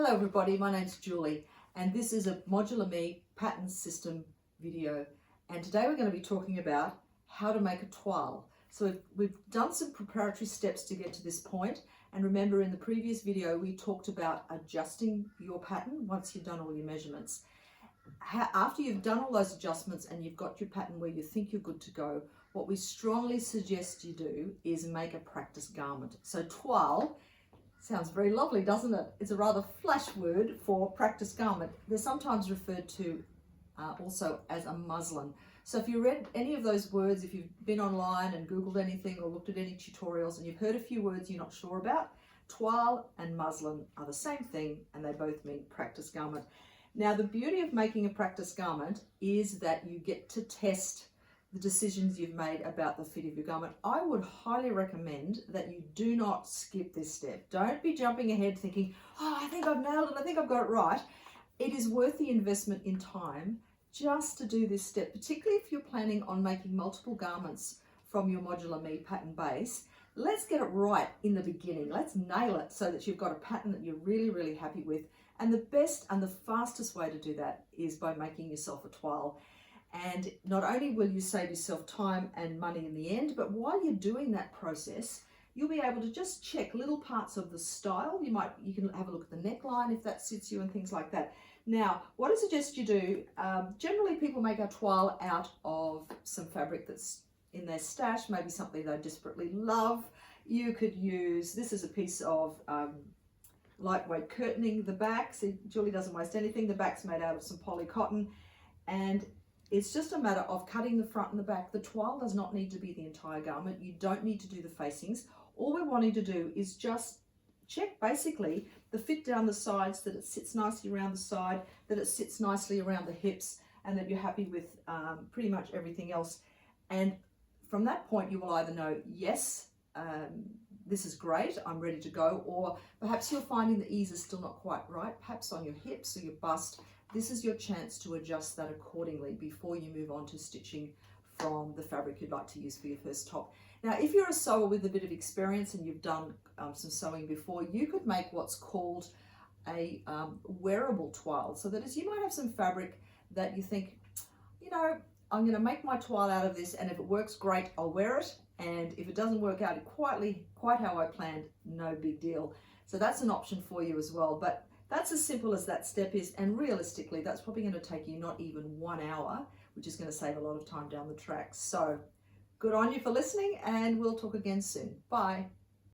Hello everybody, my name's Julie and this is a ModularME pattern system video, and today we're going to be talking about how to make a toile. So we've done some preparatory steps to get to this point, and remember in the previous video we talked about adjusting your pattern once you've done all your measurements. After you've done all those adjustments and you've got your pattern where you think you're good to go, what we strongly suggest you do is make a practice garment. So toile sounds very lovely, doesn't it? It's a rather flash word for practice garment. They're sometimes referred to also as a muslin. So if you read any of those words, if you've been online and Googled anything or looked at any tutorials and you've heard a few words you're not sure about, toile and muslin are the same thing and they both mean practice garment. Now the beauty of making a practice garment is that you get to test the decisions you've made about the fit of your garment. I would highly recommend that you do not skip this step. Don't be jumping ahead thinking, oh, I think I've nailed it, I think I've got it right. It is worth the investment in time just to do this step, particularly if you're planning on making multiple garments from your ModularME pattern base. Let's get it right in the beginning. Let's nail it so that you've got a pattern that you're really, really happy with. And the best and the fastest way to do that is by making yourself a toile. And not only will you save yourself time and money in the end, but while you're doing that process, you'll be able to just check little parts of the style. You can have a look at the neckline if that suits you and things like that. Now, what I suggest you do, generally people make a toile out of some fabric that's in their stash, maybe something they desperately love. You could use, this is a piece of lightweight curtaining, the back. See, Julie doesn't waste anything. The back's made out of some poly cotton, and it's just a matter of cutting the front and the back. The toile does not need to be the entire garment. You don't need to do the facings. All we're wanting to do is just check basically the fit down the sides, that it sits nicely around the side, that it sits nicely around the hips, and that you're happy with pretty much everything else. And from that point, you will either know, yes, this is great, I'm ready to go, or perhaps you're finding the ease is still not quite right, perhaps on your hips or your bust. This is your chance to adjust that accordingly before you move on to stitching from the fabric you'd like to use for your first top. Now, if you're a sewer with a bit of experience and you've done some sewing before, you could make what's called a wearable toile, so that as you might have some fabric that you think, you know, I'm going to make my toile out of this, and if it works, great, I'll wear it. And if it doesn't work out quite how I planned, no big deal. So that's an option for you as well. But that's as simple as that step is, and realistically, that's probably going to take you not even 1 hour, which is going to save a lot of time down the track. So good on you for listening, and we'll talk again soon. Bye.